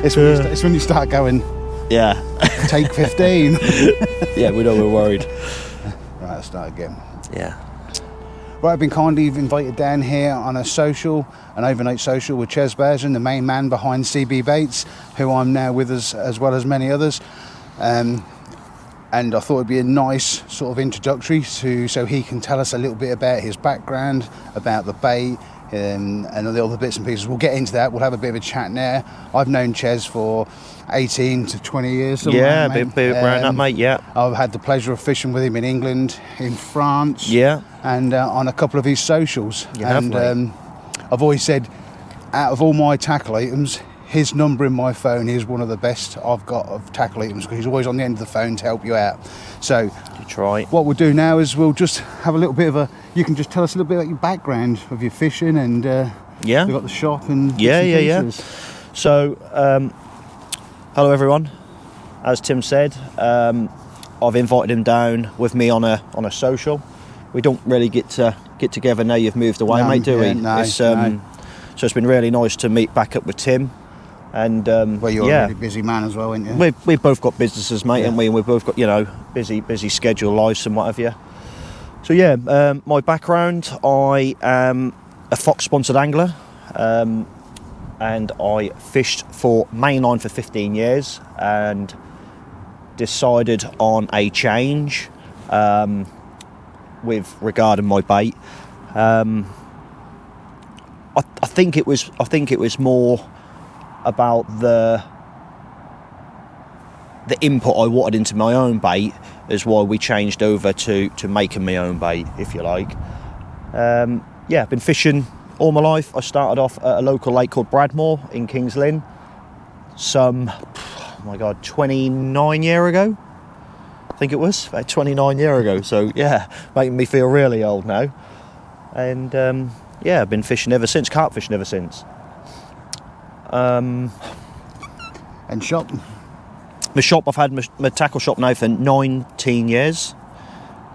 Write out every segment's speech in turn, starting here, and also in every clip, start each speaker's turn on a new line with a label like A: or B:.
A: It's when you start going,
B: yeah.
A: take 15.
B: Yeah, we know we're worried.
A: Right, let's start again.
B: Yeah.
A: Right, I've been kindly invited down here on a social, an overnight social with Ches Boughen, the main man behind CB Baits, who I'm now with us as well as many others. And I thought it'd be a nice sort of introductory so he can tell us a little bit about his background, about the bait, and all the other bits and pieces. We'll get into that. We'll have a bit of a chat now. I've known Ches for 18 to 20 years.
B: Yeah, a bit around that, mate, yeah.
A: I've had the pleasure of fishing with him in England, in France,
B: Yeah.
A: and on a couple of his socials.
B: Yeah,
A: and I've always said, out of all my tackle items, his number in my phone is one of the best I've got of tackle items, because he's always on the end of the phone to help you out. So
B: You try.
A: what we'll do now is we'll just have a little bit of you can just tell us a little bit about your background of your fishing, and
B: Yeah.
A: we've got the shop and
B: Yeah.
A: pieces.
B: So, hello everyone. As Tim said, I've invited him down with me on a social. We don't really get together now you've moved away, mate, do we?
A: No,
B: So it's been really nice to meet back up with Tim. And
A: Well, you're a really busy man as well, aren't you?
B: We've both got businesses, mate,
A: Yeah.
B: haven't we? And we've both got, busy schedule lives and what have you. So yeah, my background, I am a Fox-sponsored angler, and I fished for mainline for 15 years and decided on a change with regarding my bait. I think it was more about the input I wanted into my own bait is why we changed over to making my own bait, if you like. I've been fishing all my life. I started off at a local lake called Bradmore in Kings Lynn some, 29 years ago. I think it was about 29 years ago. So yeah, making me feel really old now. And I've been fishing ever since, carp fishing ever since.
A: And shop?
B: My shop, I've had my tackle shop now for 19 years,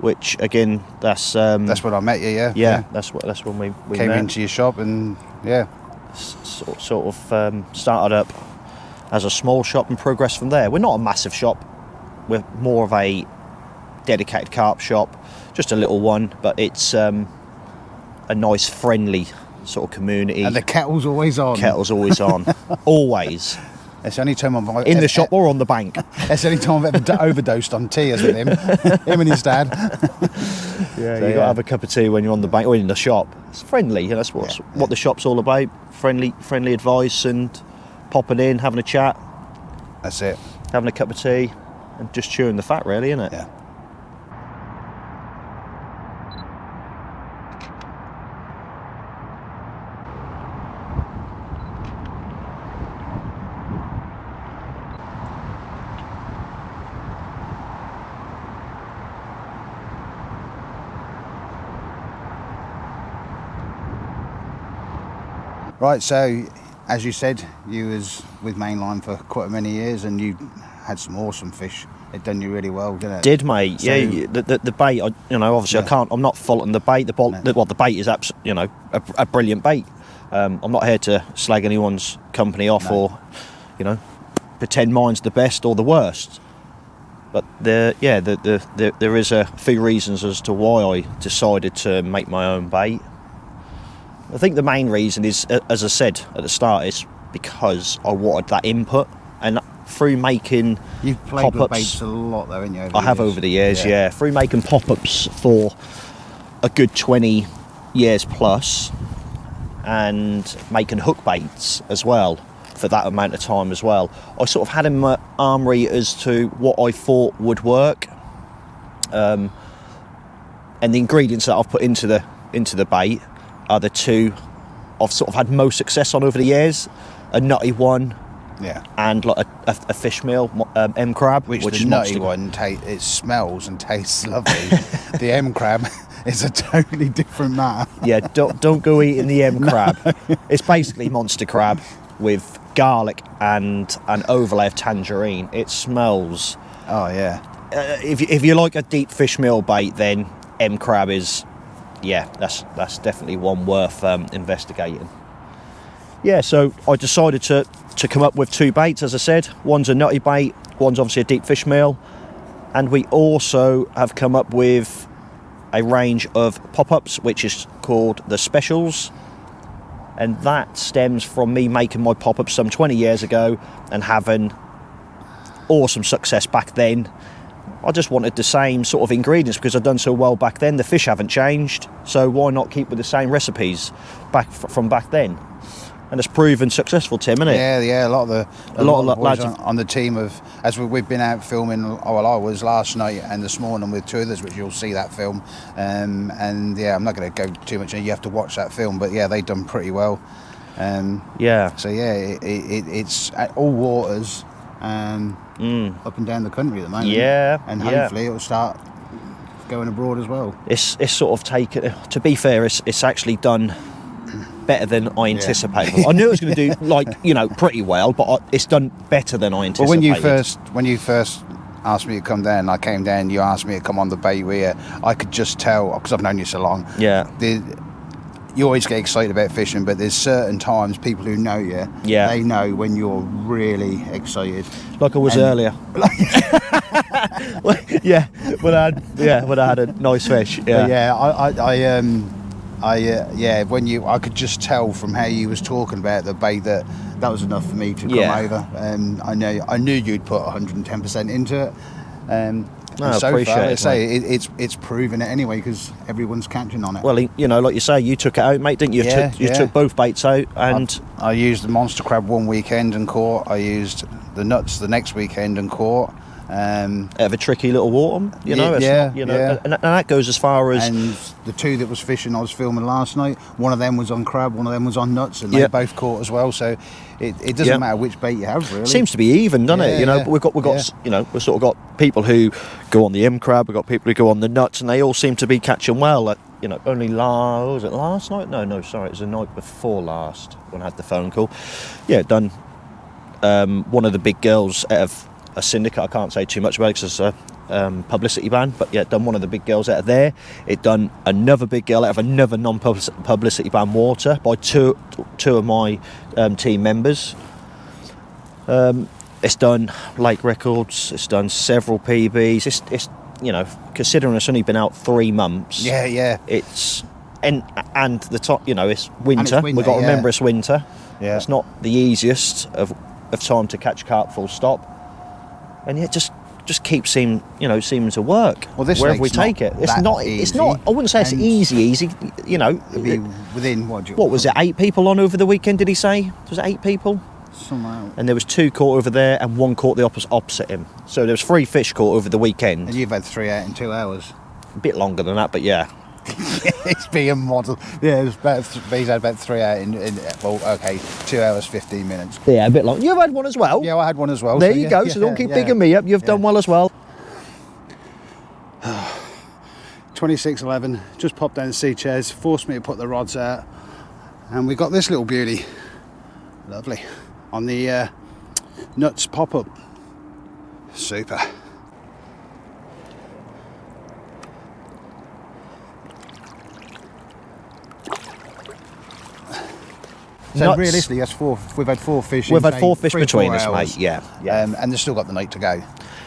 B: which again, that's
A: when I met you, yeah.
B: Yeah, that's when we
A: came
B: met.
A: into your shop, and yeah,
B: sort of started up as a small shop and progressed from there. We're not a massive shop. We're more of a dedicated carp shop, just a little one, but it's a nice, friendly sort of community.
A: And the kettle's always on.
B: Kettle's always on, always.
A: It's the only time I've
B: In the shop or on the bank.
A: That's the only time I've ever overdosed on tea, as with him and his dad.
B: Yeah, so you got to have a cup of tea when you're on the bank or in the shop. It's friendly, that's what the shop's all about. Friendly advice and popping in, having a chat.
A: That's it.
B: Having a cup of tea and just chewing the fat, really, isn't it?
A: Yeah. Right, so as you said, you was with mainline for quite many years, and you had some awesome fish. It done you really well, didn't it?
B: Did, mate? So, yeah, the bait. Obviously, I can't. I'm not faulting the bait. The bait is a brilliant bait. I'm not here to slag anyone's company off or, pretend mine's the best or the worst. But there is a few reasons as to why I decided to make my own bait. I think the main reason is, as I said at the start, is because I wanted that input, and through making
A: You've played
B: pop-ups,
A: with baits a lot though, haven't you?
B: I have over the years, yeah. Through making pop-ups for a good 20 years plus, and making hook baits as well for that amount of time as well. I sort of had in my armoury as to what I thought would work, and the ingredients that I've put into the bait are the two I've sort of had most success on over the years: a nutty one, and like a fish meal, M crab,
A: which
B: is
A: the nutty one it smells and tastes lovely. The M crab is a totally different matter.
B: Yeah, don't go eating the M crab. It's basically monster crab with garlic and an overlay of tangerine. It smells.
A: Oh yeah.
B: If you like a deep fish meal bait, then M crab is. Yeah, that's definitely one worth investigating. yeah, so I decided to come up with 2 baits, as I said. One's a nutty bait, one's obviously a deep fish meal, and we also have come up with a range of pop-ups which is called the Specials, and that stems from me making my pop-ups some 20 years ago and having awesome success back then. I just wanted the same sort of ingredients because I'd done so well back then. The fish haven't changed, so why not keep with the same recipes from back then? And it's proven successful, Tim, isn't it?
A: Yeah. A lot of the
B: lads
A: boys on the team as we've been out filming. Well, I was last night and this morning with 2 others, which you'll see that film. And yeah, I'm not going to go too much. You have to watch that film, but yeah, they've done pretty well.
B: Yeah.
A: So yeah, it's at all waters. Up and down the country at the moment.
B: Yeah,
A: and hopefully it'll start going abroad as well.
B: It's sort of taken. To be fair, it's actually done better than I anticipated. Yeah. I knew it was going to do pretty well, but it's done better than I anticipated.
A: Well, when you first asked me to come down, I came down. You asked me to come on the bait with you. I could just tell because I've known you so long.
B: Yeah.
A: You always get excited about fishing, but there's certain times people who know you, they know when you're really excited.
B: Like I was earlier. when I had a nice fish. Yeah.
A: I could just tell from how you was talking about the bait that was enough for me to come over. I knew you'd put 110% into it.
B: No, I
A: so
B: appreciate
A: far,
B: it,
A: say it's proven it anyway because everyone's catching on it.
B: Well, like you say, you took it out, mate, didn't you? You took both baits out, and
A: I used the monster crab one weekend and caught. I used the nuts the next weekend and caught.
B: Out of a tricky little water, and that goes as far as.
A: And the 2 that was fishing, I was filming last night. One of them was on crab, one of them was on nuts, and they both caught as well. So it doesn't matter which bait you have, really.
B: Seems to be even, doesn't it? But we've got we've sort of got people who go on the M crab, we've got people who go on the nuts, and they all seem to be catching well. Only was it last night? No, sorry, it was the night before last when I had the phone call. Yeah, done. One of the big girls out of a syndicate, I can't say too much about it because it's a publicity ban, but yeah, done one of the big girls out of there. It done another big girl out of another non-publicity ban water by two of my team members. It's done lake records, it's done several PBs. It's considering it's only been out 3 months.
A: Yeah.
B: It's and the top, it's winter. We've got to remember it's winter.
A: Yeah.
B: It's not the easiest of time to catch carp, full stop. And it just keeps seeming to work.
A: Well, this
B: wherever we take it, it's not. I wouldn't say it's easy.
A: It'd be within
B: what was it? 8 people on over the weekend? Did he say? Was it 8 people?
A: Somehow. And
B: there was 2 caught over there, and 1 caught the opposite him. So there was 3 fish caught over the weekend.
A: And you've had 3 out in 2 hours.
B: A bit longer than that, but yeah.
A: It's being modelled. Yeah, he's had about 3 out in 2 hours 15 minutes.
B: Yeah, a bit long. You've had one as well.
A: Yeah, I had one as well.
B: There you go. So don't keep digging me up. You've done well as well.
A: 26:11. Just popped down the sea chairs, forced me to put the rods out, and we got this little beauty. Lovely. On the nuts pop-up. Super. So realistically, we've had 4 fish.
B: We've had 4 fish between us, mate. Yeah.
A: And they've still got the night to go.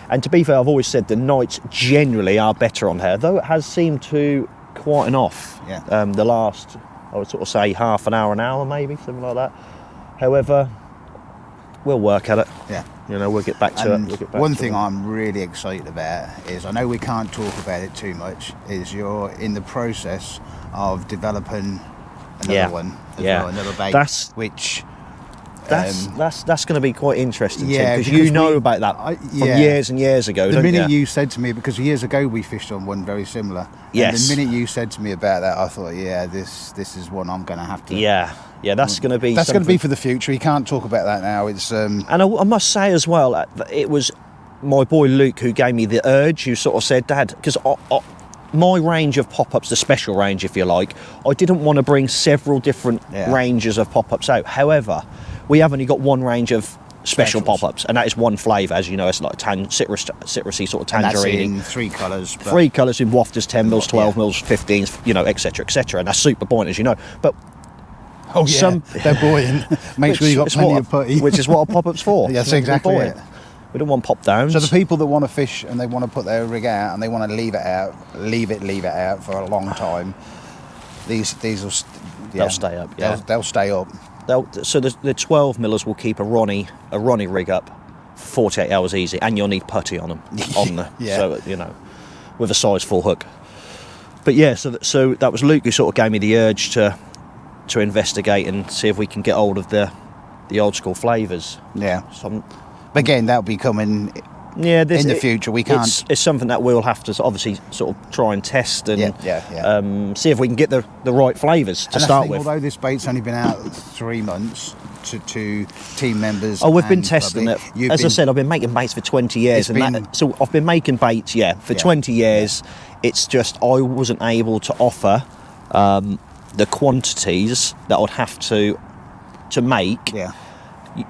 B: And to be fair, I've always said the nights generally are better on here, though it has seemed to quieten off.
A: Yeah.
B: The last, I would sort of say half an hour maybe, something like that. However, we'll work at it.
A: Yeah.
B: We'll get back to it.
A: One thing I'm really excited about is, I know we can't talk about it too much, is you're in the process of developing another one as well, another bait. That's
B: going to be quite interesting,
A: yeah,
B: because you know about that from years and years ago.
A: The minute you said to me, because years ago we fished on one very similar.
B: Yes.
A: And the minute you said to me about that, I thought, this is one I'm going to have to.
B: Yeah, that's going to be.
A: That's going to be for the future. You can't talk about that now. It's.
B: And I must say as well, it was my boy Luke who gave me the urge. Who sort of said, "Dad," because my range of pop-ups, the special range, if you like, I didn't want to bring several different ranges of pop-ups out. However, we have only got one range of special pop-ups, and that is one flavour. As you know, it's like citrusy sort of tangerine.
A: And that's in 3 colours.
B: 3 colours in wafters, 10 mils, 12 mils, 15s, etc., etc. And that's super point, as you know. But
A: Oh yeah, they're buoyant. Make sure you've got plenty of putty.
B: Which is what a pop-up's for.
A: That's exactly it.
B: We don't want pop downs.
A: So the people that want to fish and they want to put their rig out and they want to leave it out for a long time, these will
B: they'll stay up. Yeah,
A: they'll stay up.
B: So the 12 millers will keep a Ronnie rig up for 48 hours easy, and you'll need putty on them so you know, with a size 4 hook. But yeah, so that was Luke who sort of gave me the urge to investigate and see if we can get hold of the old school flavours.
A: Yeah. So again, that'll be coming.
B: Yeah,
A: in the future. We can't.
B: It's something that we'll have to obviously sort of try and test and see if we can get the right flavours to start with.
A: Although this bait's only been out 3 months to team members.
B: Oh, we've been testing it. As I said, I've been making baits for 20 years, so I've been making baits, for 20 years.
A: Yeah.
B: It's just I wasn't able to offer the quantities that I'd have to make.
A: Yeah.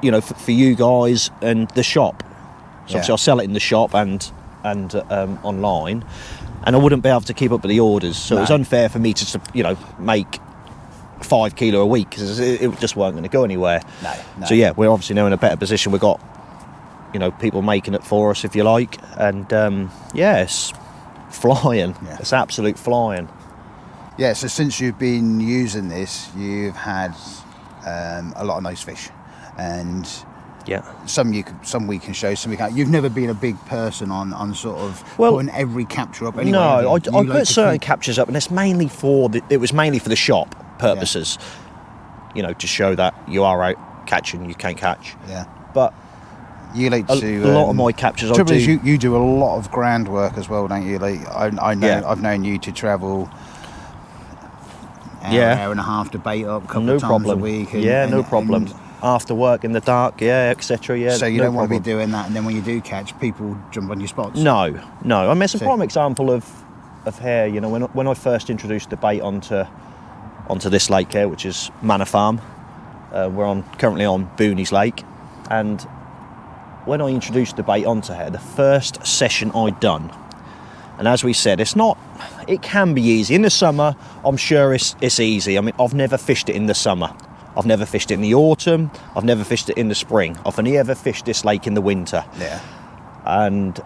B: You know, for you guys and the shop. So obviously I'll sell it in the shop and online, and I wouldn't be able to keep up with the orders. So it was unfair for me to make 5 kilo a week, because it just weren't going to go anywhere.
A: No.
B: So yeah, we're obviously now in a better position. We've got people making it for us, if you like, and it's flying. Yeah. It's absolute flying.
A: Yeah. So since you've been using this, you've had a lot of nice fish, and.
B: Yeah.
A: Some we can show, some we can't. You've never been a big person on sort of putting every capture up. Anyway,
B: no, I put certain captures up, and it's mainly it was mainly for the shop purposes. Yeah. To show that you are out catching, you can't catch.
A: Yeah.
B: But
A: you like to
B: a lot of my captures.
A: Trouble is, you do a lot of ground work as well, don't you? Like I know, I've known you to travel. Hour and a half to bait up a couple of times a week.
B: No problem. After work in the dark, etc.
A: So you don't want to be doing that, and then when you do catch, people jump on your spots.
B: No. I mean, it's a prime example of here. When I first introduced the bait onto this lake here, which is Manor Farm. We're currently on Booneys Lake, and when I introduced the bait onto here, the first session I'd done, and as we said, it can be easy in the summer. I'm sure it's easy. I mean, I've never fished it in the summer. I've never fished it in the autumn. I've never fished it in the spring. I've only ever fished this lake in the winter.
A: Yeah.
B: And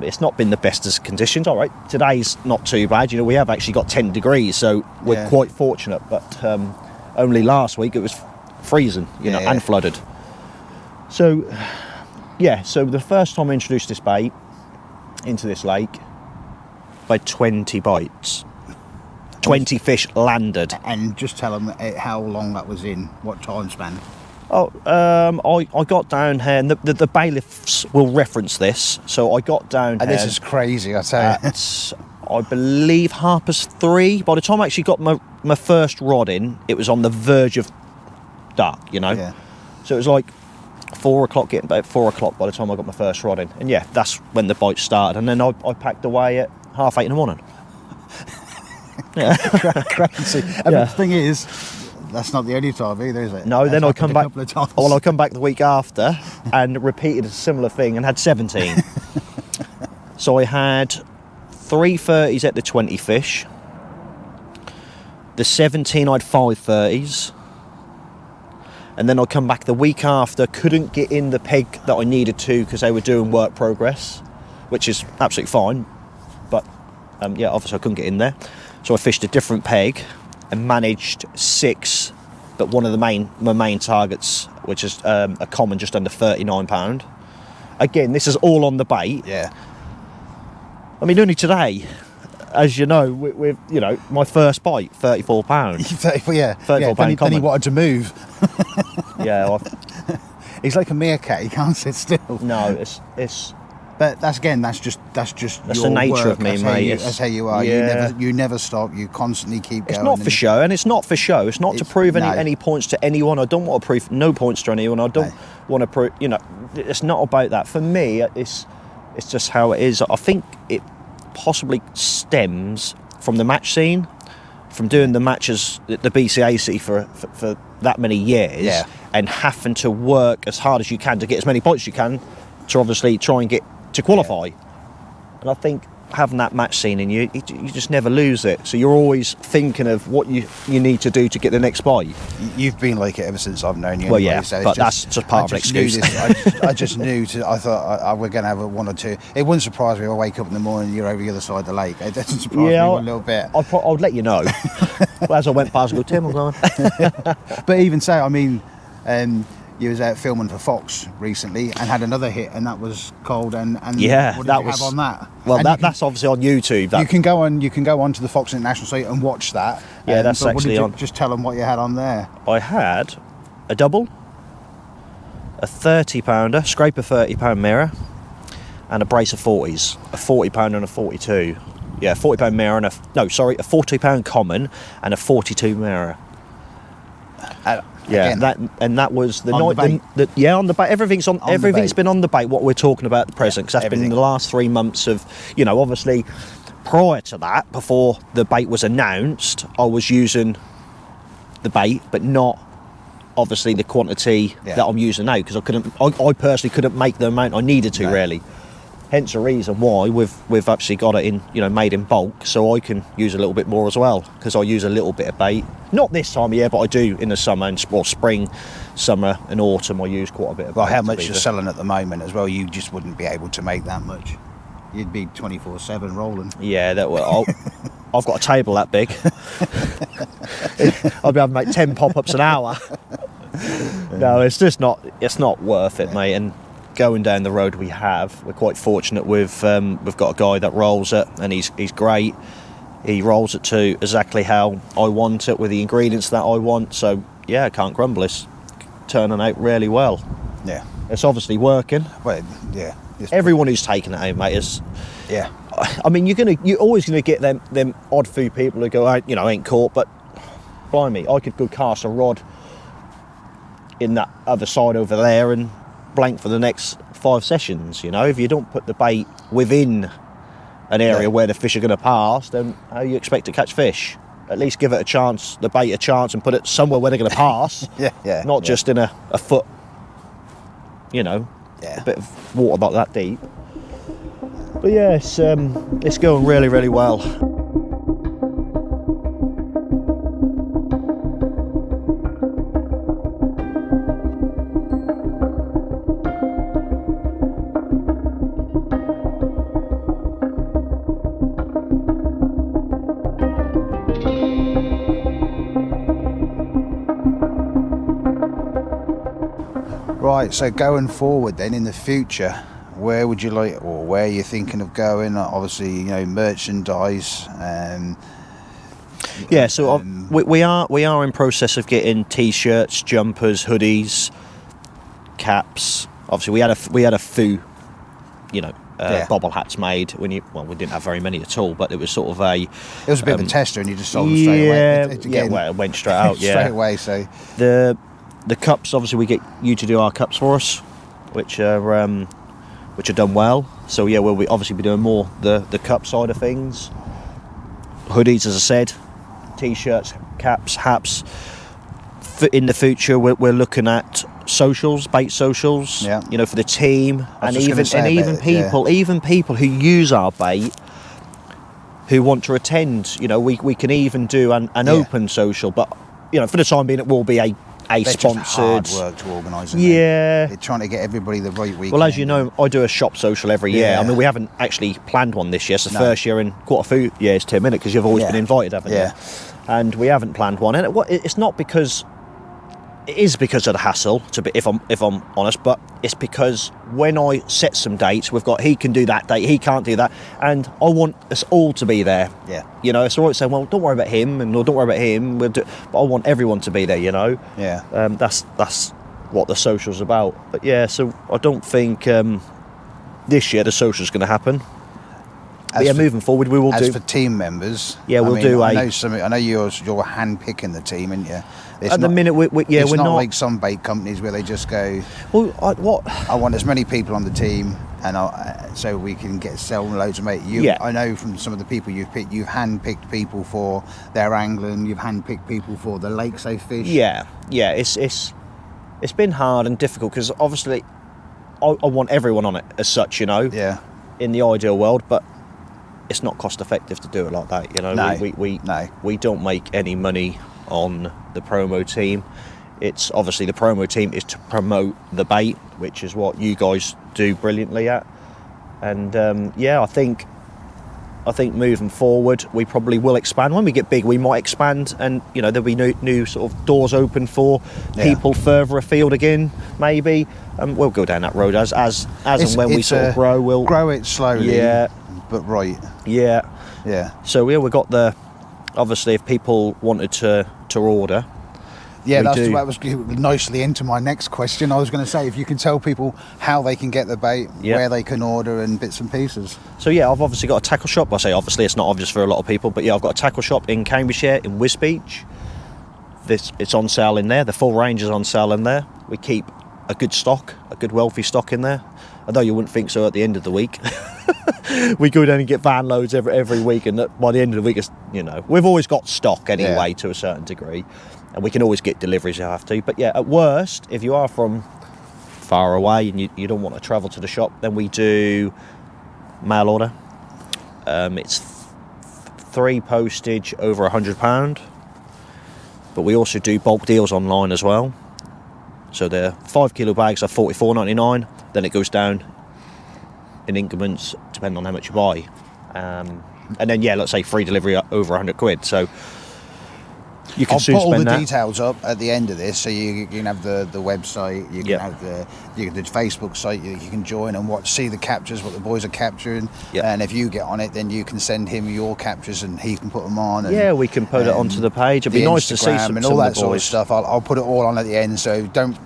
B: it's not been the best of conditions. All right, today's not too bad. We have actually got 10 degrees, so we're quite fortunate. But only last week it was freezing, and flooded. So, so the first time I introduced this bait into this lake, I had 20 bites. 20 fish landed.
A: And just tell them how long that was in, what time span.
B: I got down here, and the bailiffs will reference this. So I got down here.
A: And this is crazy, I tell you.
B: I believe 3:30. By the time I actually got my first rod in, it was on the verge of dark,
A: Yeah.
B: So it was like 4 o'clock, getting about 4 o'clock by the time I got my first rod in. And that's when the bite started. And then I packed away at 8:30 in the morning. Yeah.
A: Crazy. And the thing is, that's not the only time either, is it?
B: No, then I come back.
A: I
B: come back the week after and repeated a similar thing and had 17. So I had 3:30s at the 20 fish. The 17 I had 5:30s. And then I come back the week after, couldn't get in the peg that I needed to because they were doing work progress, which is absolutely fine. But obviously I couldn't get in there. So I fished a different peg and managed 6, but one of my main targets, which is a common just under £39. Again, this is all on the bait.
A: Yeah.
B: I mean, only today, as you know, with my first bite, £34.
A: 34, yeah.
B: £34
A: then
B: common.
A: He wanted to move.
B: Yeah.
A: He's like a meerkat. He can't sit still.
B: No, it's.
A: But that's just
B: That's
A: your
B: the nature
A: work.
B: of me, mate.
A: That's how you are.
B: Yeah.
A: You never stop. You constantly keep going.
B: It's not for show, and it's not for show. It's not to prove any points to anyone. I don't want to prove no points to anyone. I don't want to prove. It's not about that. For me, it's just how it is. I think it possibly stems from the match scene, from doing the matches at the BCAC for that many years, and having to work as hard as you can to get as many points as you can to obviously try and get to qualify. And I think having that match scene in you, you just never lose it. So you're always thinking of what you need to do to get the next bite.
A: You've been like it ever since I've known you.
B: Well,
A: anyway,
B: yeah,
A: so
B: but that's just part of an excuse.
A: I just knew. I thought we're going to have a one or two. It wouldn't surprise me if I wake up in the morning and you're over the other side of the lake. It doesn't surprise me one little bit.
B: I'd let you know. Well, as I went past, I go, Tim, I'm going.
A: But even so, I mean, you was out filming for Fox recently and had another hit, and that was cold. And
B: yeah,
A: what did
B: that
A: you
B: was
A: have on that.
B: Well, that's obviously on YouTube.
A: You can go on to the Fox International site and watch that.
B: Yeah, that's actually on.
A: Just tell them what you had on there.
B: I had a double, a 30-pounder, scraper 30-pound mirror, and a brace of 40s, a 40-pounder and a 42. Yeah, 40-pound mirror and a 40-pound common and a 42 mirror. Yeah,
A: again,
B: that was the
A: on
B: night.
A: the bait.
B: On the bait. Everything's on. Everything's been on the bait. What we're talking about at the present, because that's
A: everything.
B: been in the last 3 months of, obviously, prior to that, before the bait was announced, I was using the bait, but not obviously the quantity that I'm using now, because I personally couldn't make the amount I needed to really. Hence the reason why we've actually got it in, made in bulk, so I can use a little bit more as well, because I use a little bit of bait. Not this time of year, but I do in the summer and spring, summer and autumn. I use quite a bit of bait.
A: Well, how much you're selling at the moment as well? You just wouldn't be able to make that much. You'd be 24/7 rolling.
B: Yeah, I've got a table that big. I'll be able to make 10 pop-ups an hour. No, it's just not. It's not worth it, mate. And going down the road we're quite fortunate. We've got a guy that rolls it, and he's great. He rolls it to exactly how I want it, with the ingredients that I want. So yeah, I can't grumble. It's turning out really well.
A: Yeah,
B: it's obviously working.
A: Well, yeah.
B: Everyone who's taken it home, mate, is.
A: Yeah.
B: I mean, you're always gonna get them odd few people who go, ain't caught, but blimey, I could go cast a rod in that other side over there and blank for the next 5 sessions. If you don't put the bait within an area where the fish are going to pass, then how you expect to catch fish? At least give it a chance, the bait a chance, and put it somewhere where they're going to pass. Not just in a foot, a bit of water not that deep. But yeah, it's going really, really well.
A: Right, so going forward then in the future, where would you like, or where are you thinking of going? Obviously, merchandise.
B: We are in process of getting t-shirts, jumpers, hoodies, caps. Obviously, we had a few, bobble hats made we didn't have very many at all, but it was sort of a.
A: It was a bit of a tester, and you just sold them straight away.
B: It went straight out.
A: Straight away. So
B: the cups, obviously, we get you to do our cups for us, which are done well. So yeah, we'll obviously be doing more the cup side of things. Hoodies, as I said, t-shirts, caps, hats. In the future, we're looking at socials, bait socials. For the team, and even people who use our bait, who want to attend. We can even do an open social, but for the time being, it will be a sponsored.
A: Just hard work to organise. They're trying to get everybody the right weekend.
B: Well, as you know, I do a shop social every year. I mean, we haven't actually planned one this year. It's the first year in quite a few years, Tim, innit? Because you've always been invited, haven't you? And we haven't planned one, and it's not because. It is because of the hassle, if I'm honest, but it's because when I set some dates, he can do that date, he can't do that, and I want us all to be there. It's all right saying, well, don't worry about him, and don't worry about him, but I want everyone to be there. That's what the social's about. But yeah, so I don't think this year the social's going to happen. Moving forward, we will do.
A: As for team members,
B: I
A: know you're hand-picking the team, aren't you?
B: At the minute,
A: we're not like some bait companies where they just go.
B: Well,
A: I want as many people on the team, and so we can sell loads of bait. I know from some of the people you've picked, you've hand-picked people for their angling, you've hand-picked people for the lakes they fish. It's been hard and difficult because obviously I want everyone on it as such, in the ideal world, but
B: it's not cost effective to do it like that. You know,
A: No,
B: we don't make any money on the promo team. It's obviously the promo team is to promote the bait, which is what you guys do brilliantly at. And I think moving forward, we probably will expand. When we get big, we might expand, and you know, there'll be new sort of doors open for people further afield again, maybe. We'll go down that road as and when we sort of grow. We'll
A: grow it slowly, but right.
B: Yeah. So we've got obviously, if people wanted to order.
A: Yeah, that was nicely into my next question. I was going to say, if you can tell people how they can get the bait, where they can order, and bits and pieces.
B: So I've obviously got a tackle shop. I say obviously, it's not obvious for a lot of people, but I've got a tackle shop in Cambridgeshire, in Wisbeach. It's on sale in there. The full range is on sale in there. We keep a good stock, a good wealthy stock in there. Although you wouldn't think so at the end of the week. We go down and get van loads every week, and by the end of the week, we've always got stock anyway to a certain degree. And we can always get deliveries if you have to. But at worst, if you are from far away and you don't want to travel to the shop, then we do mail order. It's 3 postage over £100. But we also do bulk deals online as well. So the 5 kilo bags are £44.99. Then it goes down in increments depending on how much you buy. And then let's say free delivery over £100. So you can
A: I'll put all the
B: that.
A: details up at the end of this, so you can have the website, you can have the Facebook site, you can join and see the captures, what the boys are capturing, and if you get on it, then you can send him your captures and he can put them on. And,
B: we can put it onto the page. It'd be nice to see some
A: and all that
B: of the boys.
A: sort of stuff. I'll put it all on at the end, so don't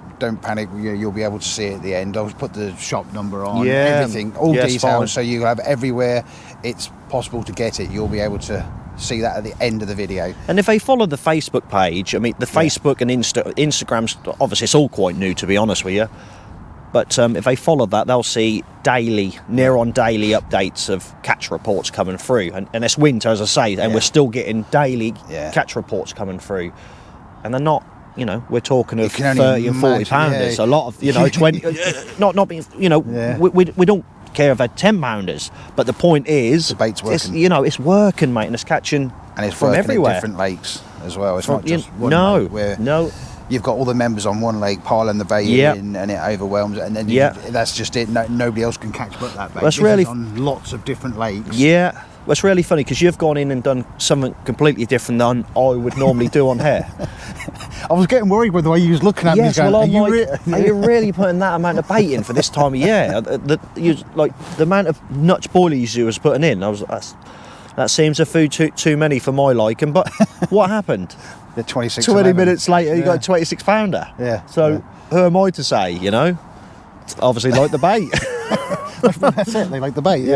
A: panic. You'll be able to see it at the end. I'll put the shop number on, everything, all details, so you have everywhere it's possible to get it. You'll be able to see that at the end of the video.
B: And if they follow the Facebook page, I mean, the Facebook and Instagram's obviously, it's all quite new, to be honest with you, but if they follow that, they'll see near on daily updates of catch reports coming through, and it's winter, as I say, and we're still getting daily catch reports coming through, and they're not, we're talking of 30 and 40 pounders, a lot of 20 not being, we don't care if they're 10 pounders, but the point is
A: the bait's working.
B: It's working, mate, and it's catching,
A: and it's
B: from everywhere.
A: In different lakes as well. It's not just one lake where you've got all the members on one lake piling the bait in, and it overwhelms it, and then that's just it. nobody else can catch but that bait.
B: That's really
A: on lots of different lakes.
B: Well, it's really funny because you've gone in and done something completely different than I would normally do on here.
A: I was getting worried with the way you was looking at me.
B: Going, are you really putting that amount of bait in for this time of year? The amount of nuts boilies you was putting in, that seems a food too many for my liking. But what happened?
A: The 26.
B: 20 minutes later, you got a 26 pounder.
A: Yeah.
B: So who am I to say? Obviously like the bait.
A: That's it. They like the bait.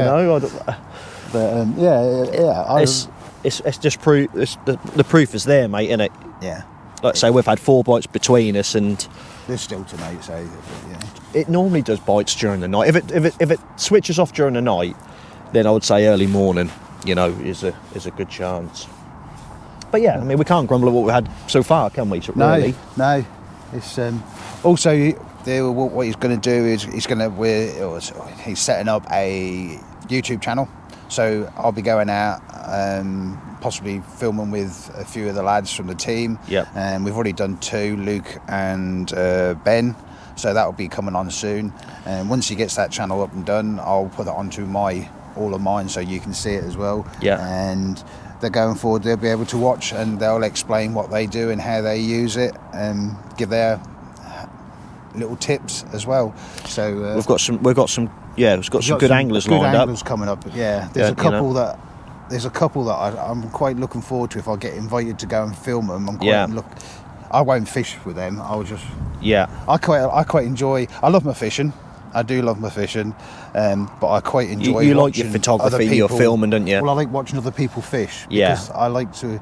A: But
B: it's just proof. The proof is there, mate, innit?
A: Yeah.
B: Like say, we've had 4 bites between us, and
A: there's still tonight. So
B: it normally does bites during the night. If it switches off during the night, then I would say early morning, is a good chance. But I mean, we can't grumble at what we had so far, can we? Really?
A: No. It's also what he's going to do is he's setting up a YouTube channel. So I'll be going out, possibly filming with a few of the lads from the team. And we've already done 2, Luke and Ben. So that'll be coming on soon. And once he gets that channel up and done, I'll put that onto all of mine, so you can see it as well. And they're going forward. They'll be able to watch, and they'll explain what they do and how they use it, and give their little tips as well. So
B: we've got some good anglers lined up.
A: Coming up. There's a couple that I'm quite looking forward to. If I get invited to go and film them, I won't fish with them. I'll just I quite enjoy. I love my fishing. I do love my fishing, but I quite enjoy.
B: You like your photography, your filming, don't you?
A: Well, I like watching other people fish because I like to.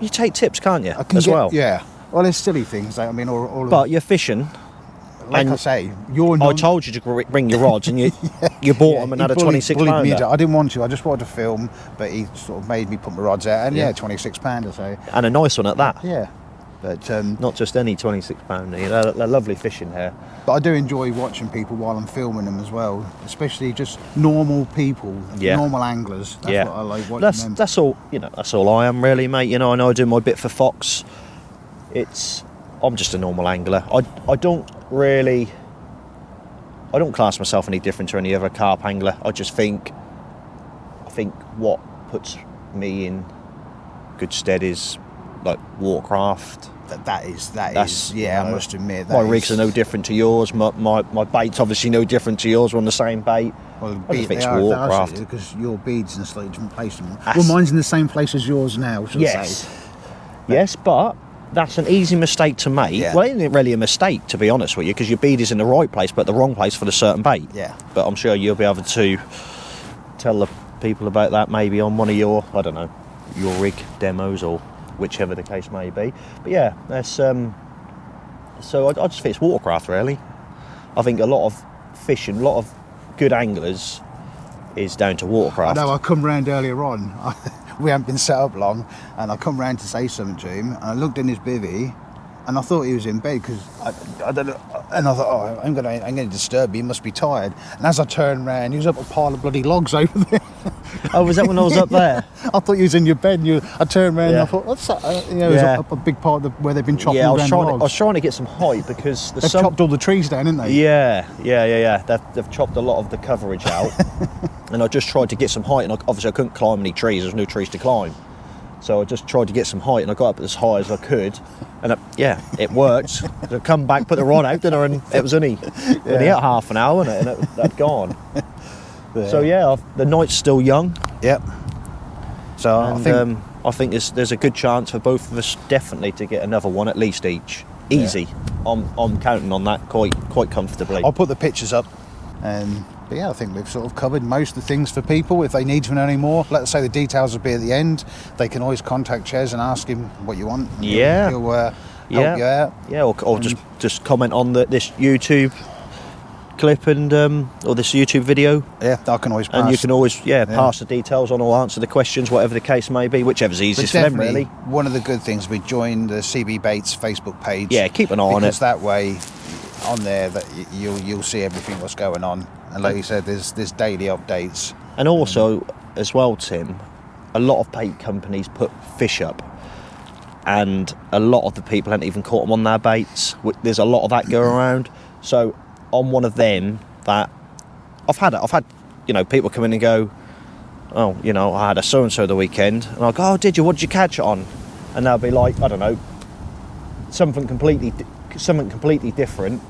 B: You take tips, can't you? Well.
A: Yeah. Well, there's silly things. I mean, all.
B: But you're fishing.
A: Like I say,
B: I told you to bring your rods, and you bought them and had a 26 pounder.
A: I didn't want to. I just wanted to film, but he sort of made me put my rods out, and 26 pounder. So
B: and a nice one at that.
A: Yeah. But
B: Not just any 26 pounder. They're lovely fishing here.
A: but I do enjoy watching people while I'm filming them as well, especially just normal people, normal anglers. That's what I like watching them.
B: That's all. That's all I am really, mate. I know I do my bit for Fox. I'm just a normal angler. I don't class myself any different to any other carp angler. I think what puts me in good stead is like Watercraft.
A: That is. I must admit.
B: My rigs are no different to yours. My bait's obviously no different to yours. We're on the same bait.
A: Well,
B: I just think it's Watercraft.
A: Because your bead's in a slightly different place. Well, mine's in the same place as yours now, should I say.
B: Yes, but that's an easy mistake to make.
A: Yeah.
B: Well, it isn't really a mistake, to be honest with you, because your bead is in the right place, but the wrong place for the certain bait.
A: Yeah.
B: But I'm sure you'll be able to tell the people about that maybe on one of your, I don't know, your rig demos or whichever the case may be. But yeah, that's so I just think it's Watercraft really. I think a lot of fishing, a lot of good anglers is down to Watercraft.
A: I know, I come round earlier on. We haven't been set up long, and I come round to say something to him, and I looked in his bivvy, and I thought he was in bed because I don't know, and I thought, oh, I'm going to disturb him. He must be tired. And as I turned round, he was up a pile of bloody logs over there.
B: Oh, was that when I was up there?
A: I thought you was in your bed. And I turned round and I thought, what's that? It was up a big part of where they've been chopping down the logs.
B: I was trying to get some height because
A: they've chopped all the trees down, haven't they?
B: Yeah. They've chopped a lot of the coverage out, and I just tried to get some height. And obviously I couldn't climb any trees. There's no trees to climb, so I just tried to get some height, and I got up as high as I could, and it worked. I come back, put the rod out, and it was only out half an hour, and that'd gone. Yeah. So the night's still young.
A: Yep. So
B: I think there's a good chance for both of us definitely to get another one at least each. Easy. Yeah. I'm counting on that quite comfortably.
A: I'll put the pictures up. But yeah, I think we've sort of covered most of the things for people. If they need to know any more, let's say the details will be at the end. They can always contact Ches and ask him what you want.
B: Yeah.
A: He'll help you out.
B: Yeah, or just comment on this YouTube clip and or this YouTube video.
A: Yeah, I can always pass.
B: And you can always pass the details on or answer the questions, whatever the case may be, whichever's easiest for them really.
A: One of the good things, we joined the CB Baits Facebook page.
B: Yeah, keep an eye on it.
A: Because that way, on there, that you'll see everything what's going on. And like you said, there's daily updates.
B: And also, as well, Tim, a lot of bait companies put fish up, and a lot of the people haven't even caught them on their baits. There's a lot of that going around. So I'm one of them that I've had people come in and go, oh, I had a so-and-so the weekend, and I'll go, oh, did you? What did you catch it on? And they'll be like, I don't know, something completely different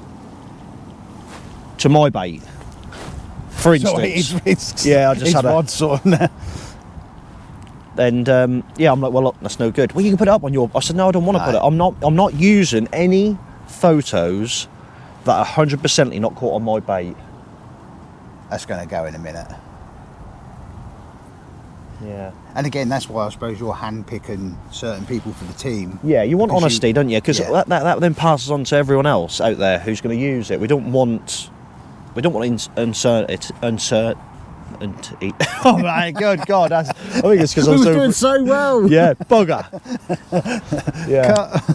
B: to my bait. For instance,
A: so
B: I just had a
A: odd sort of.
B: And I'm like, well, look, that's no good. Well, you can put it up on your. I said, no, I don't want to put it. I'm not using any photos that are 100% not caught on my bait.
A: That's going to go in a minute.
B: Yeah.
A: And again, that's why I suppose you're handpicking certain people for the team.
B: Yeah, you want honesty, don't you? Because that then passes on to everyone else out there who's going to use it. We don't want uncertainty. Oh my God! I think it's because I'm
A: doing so well.
B: Yeah, bugger.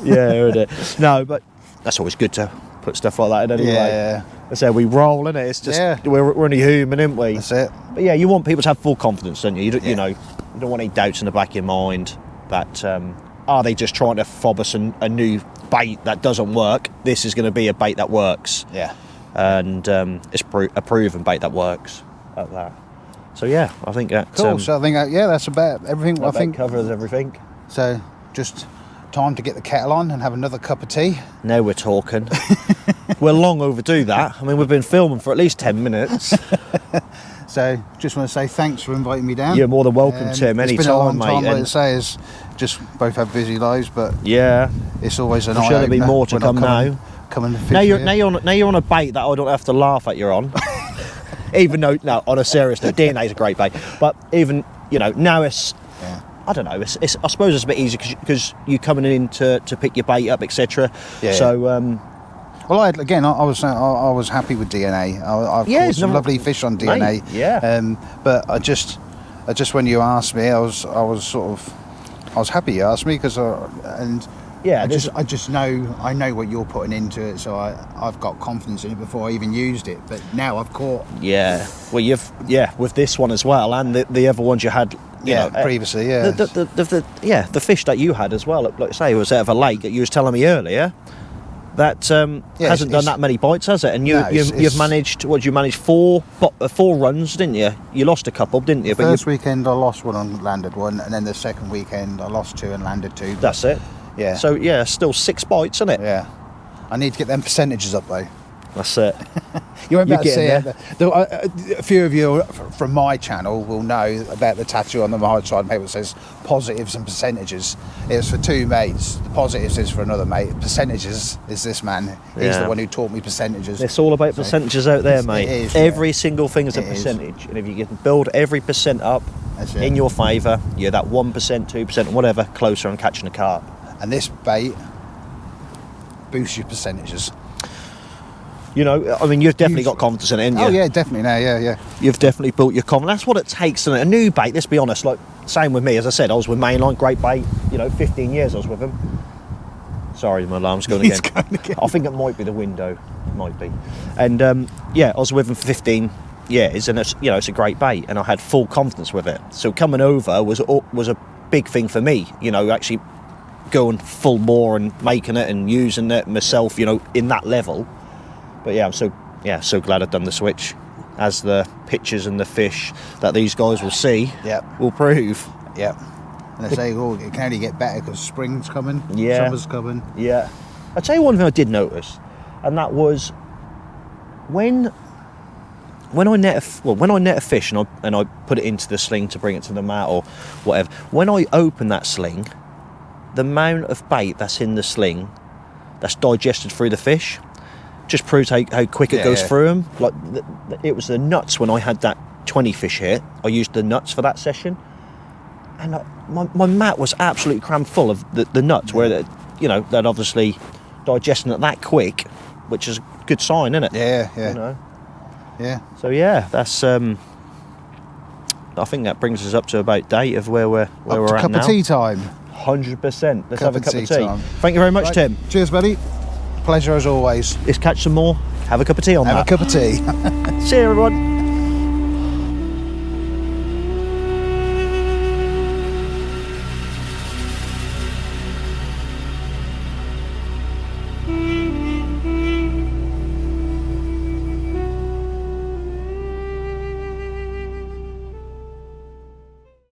B: Heard it. No, but that's always good to put stuff like that in anyway.
A: Yeah.
B: I say we roll, innit? It's just we're only human, aren't we?
A: That's it.
B: But yeah, you want people to have full confidence, don't you? You don't want any doubts in the back of your mind that are they just trying to fob us a new bait that doesn't work? This is going to be a bait that works.
A: Yeah.
B: And it's a proven bait that works at that. So yeah, I think that.
A: Cool. So I think that's about everything. I think
B: covers everything.
A: So just time to get the kettle on and have another cup of tea.
B: Now we're talking. We're long overdue that. I mean, we've been filming for at least 10 minutes.
A: So just want to say thanks for inviting me down.
B: You're more than welcome, Tim. Any
A: it's been a long
B: mate.
A: Like I say, is just both have busy lives, but it's always an eye.
B: I'm sure there'll be more to come now.
A: Come and fish
B: now you're on a bait that I don't have to laugh at. You're on. Even though, no, on a serious note, DNA is a great bait. But even, now it's, I don't know, it's I suppose it's a bit easier because you're coming in to pick your bait up, etc.
A: Yeah.
B: So,
A: well, I was happy with DNA. I've caught some lovely fish on DNA.
B: Mate, yeah.
A: But I just when you asked me, I was happy you asked me and
B: yeah,
A: I just know I know what you're putting into it, so I've got confidence in it before I even used it. But now I've caught.
B: Yeah, well, with this one as well, and the other ones you had. You know,
A: previously, yeah.
B: The fish that you had as well, like I say, was out of a lake that you was telling me earlier. That hasn't done that many bites, has it? And you've managed. What did you manage? Four runs, didn't you? You lost a couple, didn't you?
A: The first weekend I lost one and landed one, and then the second weekend I lost two and landed two.
B: That's it.
A: Yeah.
B: So yeah, still 6 bites, isn't it?
A: Yeah. I need to get them percentages up though.
B: That's it.
A: You won't be able to see
B: there.
A: it. A few of you from my channel will know about the tattoo on the right side paper that says positives and percentages. It's for two mates. The positives is for another mate. Percentages is this man. He's the one who taught me percentages.
B: It's all about percentages out there, mate.
A: It is,
B: every single thing is a percentage. And if you can build every percent up in your favour, you're that 1%, 2%, whatever, closer on catching a carp.
A: And this bait boosts your percentages.
B: You know, I mean, you've definitely got confidence in it, haven't you?
A: Oh yeah, definitely. No, yeah.
B: You've definitely built your confidence. That's what it takes. And a new bait, let's be honest, like, same with me. As I said, I was with Mainline, great bait, 15 years I was with him. Sorry, my alarm's going again. I think it might be the window. It might be. And, I was with him for 15 years, and it's a great bait, and I had full confidence with it. So coming over was a big thing for me, actually going full bore and making it and using it myself, in that level. But yeah, I'm so glad I've done the switch, as the pictures and the fish that these guys will see will prove.
A: Yeah. And they say, it can only get better because spring's coming, summer's coming.
B: Yeah. I'll tell you one thing I did notice, and that was when I net a fish and I put it into the sling to bring it to the mat or whatever, when I open that sling, the amount of bait that's in the sling that's digested through the fish just proves how quick it goes through them. Like it was the nuts when I had that 20 fish hit. I used the nuts for that session, and my mat was absolutely crammed full of the nuts, where they're obviously digesting it that quick, which is a good sign, isn't it?
A: Yeah. Yeah.
B: So yeah, that's I think that brings us up to about date of where we're at now.
A: Cup of tea time.
B: 100%. Let's have a cup of tea.
A: Time.
B: Thank you very much, Tim.
A: Cheers, buddy. Pleasure as always.
B: Let's catch some more. Have a cup of tea on that.
A: Have a cup of tea.
B: See you, everyone.